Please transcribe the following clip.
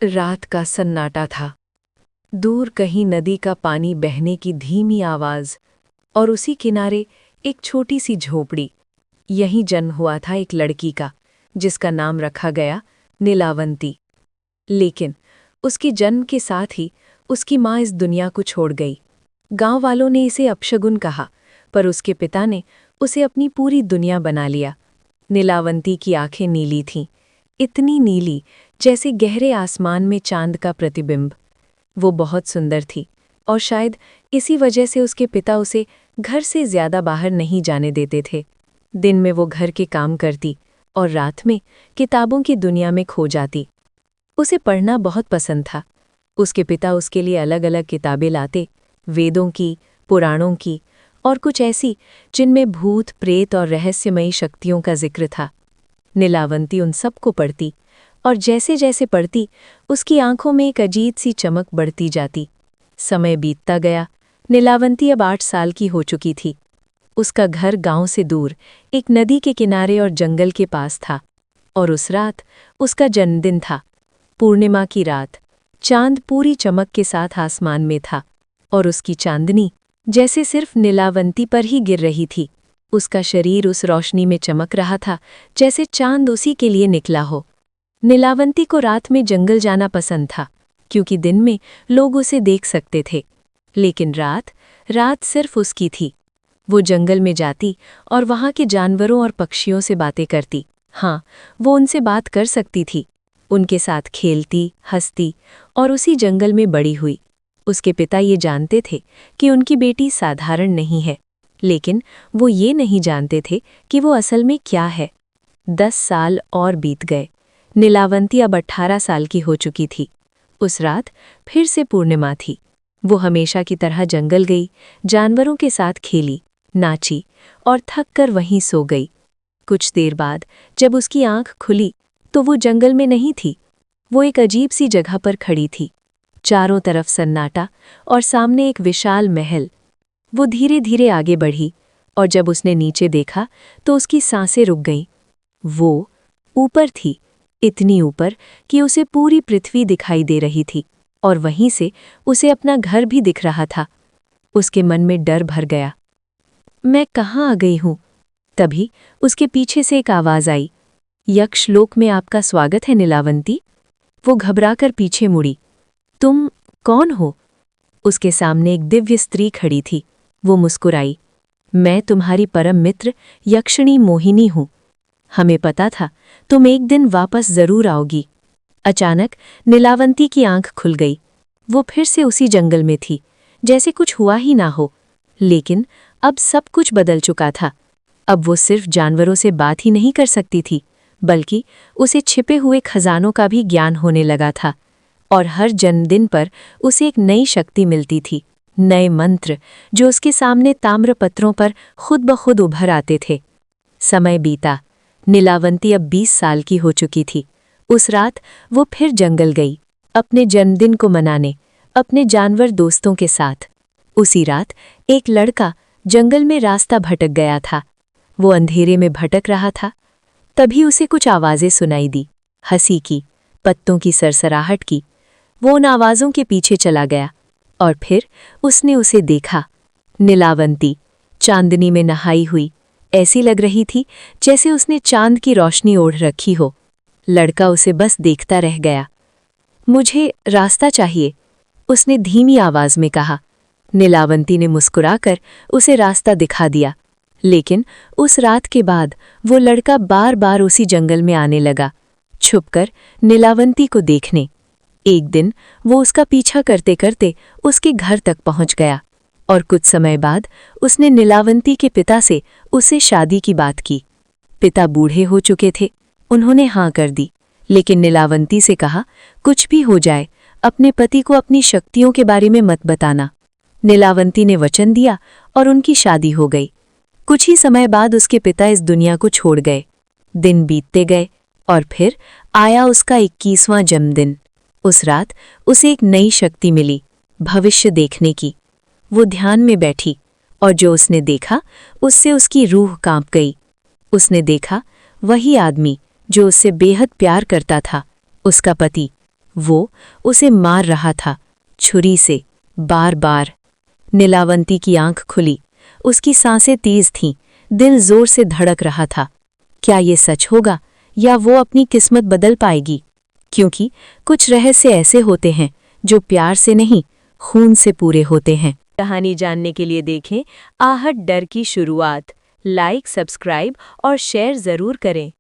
रात का सन्नाटा था। दूर कहीं नदी का पानी बहने की धीमी आवाज और उसी किनारे एक छोटी सी झोपड़ी। यहीं जन्म हुआ था एक लड़की का, जिसका नाम रखा गया नीलावंती। लेकिन उसके जन्म के साथ ही उसकी माँ इस दुनिया को छोड़ गई। गांव वालों ने इसे अपशगुन कहा, पर उसके पिता ने उसे अपनी पूरी दुनिया बना लिया। नीलावंती की आंखें नीली थीं, इतनी नीली जैसे गहरे आसमान में चांद का प्रतिबिंब। वो बहुत सुंदर थी और शायद इसी वजह से उसके पिता उसे घर से ज्यादा बाहर नहीं जाने देते थे। दिन में वो घर के काम करती और रात में किताबों की दुनिया में खो जाती। उसे पढ़ना बहुत पसंद था। उसके पिता उसके लिए अलग अलग किताबें लाते, वेदों की, पुराणों की और कुछ ऐसी जिनमें भूत, प्रेत और रहस्यमयी शक्तियों का जिक्र था। नीलावंती उन सबको पढ़ती और जैसे जैसे पढ़ती उसकी आंखों में एक अजीब सी चमक बढ़ती जाती। समय बीतता गया। नीलावंती अब 8 साल की हो चुकी थी। उसका घर गांव से दूर एक नदी के किनारे और जंगल के पास था। और उस रात उसका जन्मदिन था। पूर्णिमा की रात। चांद पूरी चमक के साथ आसमान में था और उसकी चांदनी जैसे सिर्फ नीलावंती पर ही गिर रही थी। उसका शरीर उस रोशनी में चमक रहा था जैसे चांद उसी के लिए निकला हो। नीलावंती को रात में जंगल जाना पसंद था, क्योंकि दिन में लोग उसे देख सकते थे। लेकिन रात सिर्फ उसकी थी। वो जंगल में जाती और वहाँ के जानवरों और पक्षियों से बातें करती। हाँ, वो उनसे बात कर सकती थी। उनके साथ खेलती, हंसती और उसी जंगल में बड़ी हुई। उसके पिता ये जानते थे कि उनकी बेटी साधारण नहीं है, लेकिन वो ये नहीं जानते थे कि वो असल में क्या है। 10 साल और बीत गए। नीलावंती अब 18 साल की हो चुकी थी। उस रात फिर से पूर्णिमा थी। वो हमेशा की तरह जंगल गई, जानवरों के साथ खेली, नाची और थक कर वहीं सो गई। कुछ देर बाद जब उसकी आंख खुली तो वो जंगल में नहीं थी। वो एक अजीब सी जगह पर खड़ी थी। चारों तरफ सन्नाटा और सामने एक विशाल महल। वो धीरे धीरे आगे बढ़ी और जब उसने नीचे देखा तो उसकी सांसें रुक गईं। वो ऊपर थी, इतनी ऊपर कि उसे पूरी पृथ्वी दिखाई दे रही थी और वहीं से उसे अपना घर भी दिख रहा था। उसके मन में डर भर गया। मैं कहाँ आ गई हूँ? तभी उसके पीछे से एक आवाज आई। यक्षलोक में आपका स्वागत है नीलावंती। वो घबराकर पीछे मुड़ी। तुम कौन हो? उसके सामने एक दिव्य स्त्री खड़ी थी। वो मुस्कुराई। मैं तुम्हारी परम मित्र यक्षिणी मोहिनी हूँ। हमें पता था तुम एक दिन वापस जरूर आओगी। अचानक नीलावंती की आंख खुल गई। वो फिर से उसी जंगल में थी, जैसे कुछ हुआ ही ना हो। लेकिन अब सब कुछ बदल चुका था। अब वो सिर्फ जानवरों से बात ही नहीं कर सकती थी, बल्कि उसे छिपे हुए खजानों का भी ज्ञान होने लगा था। और हर जन्मदिन पर उसे एक नई शक्ति मिलती थी, नए मंत्र जो उसके सामने ताम्रपत्रों पर खुद ब खुद उभर आते थे। समय बीता। नीलावंती अब 20 साल की हो चुकी थी। उस रात वो फिर जंगल गई, अपने जन्मदिन को मनाने, अपने जानवर दोस्तों के साथ। उसी रात एक लड़का जंगल में रास्ता भटक गया था। वो अंधेरे में भटक रहा था। तभी उसे कुछ आवाजें सुनाई दी, हंसी की, पत्तों की सरसराहट की। वो उन आवाज़ों के पीछे चला गया और फिर उसने उसे देखा। नीलावंती चांदनी में नहाई हुई, ऐसी लग रही थी जैसे उसने चांद की रोशनी ओढ़ रखी हो। लड़का उसे बस देखता रह गया। मुझे रास्ता चाहिए, उसने धीमी आवाज में कहा। नीलावंती ने मुस्कुराकर उसे रास्ता दिखा दिया। लेकिन उस रात के बाद वो लड़का बार बार उसी जंगल में आने लगा, छुपकर नीलावंती को देखने। एक दिन वो उसका पीछा करते करते उसके घर तक पहुंच गया और कुछ समय बाद उसने नीलावंती के पिता से उसे शादी की बात की। पिता बूढ़े हो चुके थे। उन्होंने हाँ कर दी, लेकिन नीलावंती से कहा, कुछ भी हो जाए अपने पति को अपनी शक्तियों के बारे में मत बताना। नीलावंती ने वचन दिया और उनकी शादी हो गई। कुछ ही समय बाद उसके पिता इस दुनिया को छोड़ गए। दिन बीतते गए और फिर आया उसका 21वां जन्मदिन। उस रात उसे एक नई शक्ति मिली, भविष्य देखने की। वो ध्यान में बैठी और जो उसने देखा उससे उसकी रूह कांप गई। उसने देखा वही आदमी जो उससे बेहद प्यार करता था, उसका पति। वो उसे मार रहा था, छुरी से, बार बार। नीलावंती की आंख खुली। उसकी सांसें तेज थीं, दिल जोर से धड़क रहा था। क्या ये सच होगा या वो अपनी किस्मत बदल पाएगी? क्योंकि कुछ रहस्य ऐसे होते हैं जो प्यार से नहीं, खून से पूरे होते हैं। कहानी जानने के लिए देखें आहट डर की शुरुआत। लाइक, सब्सक्राइब और शेयर ज़रूर करें।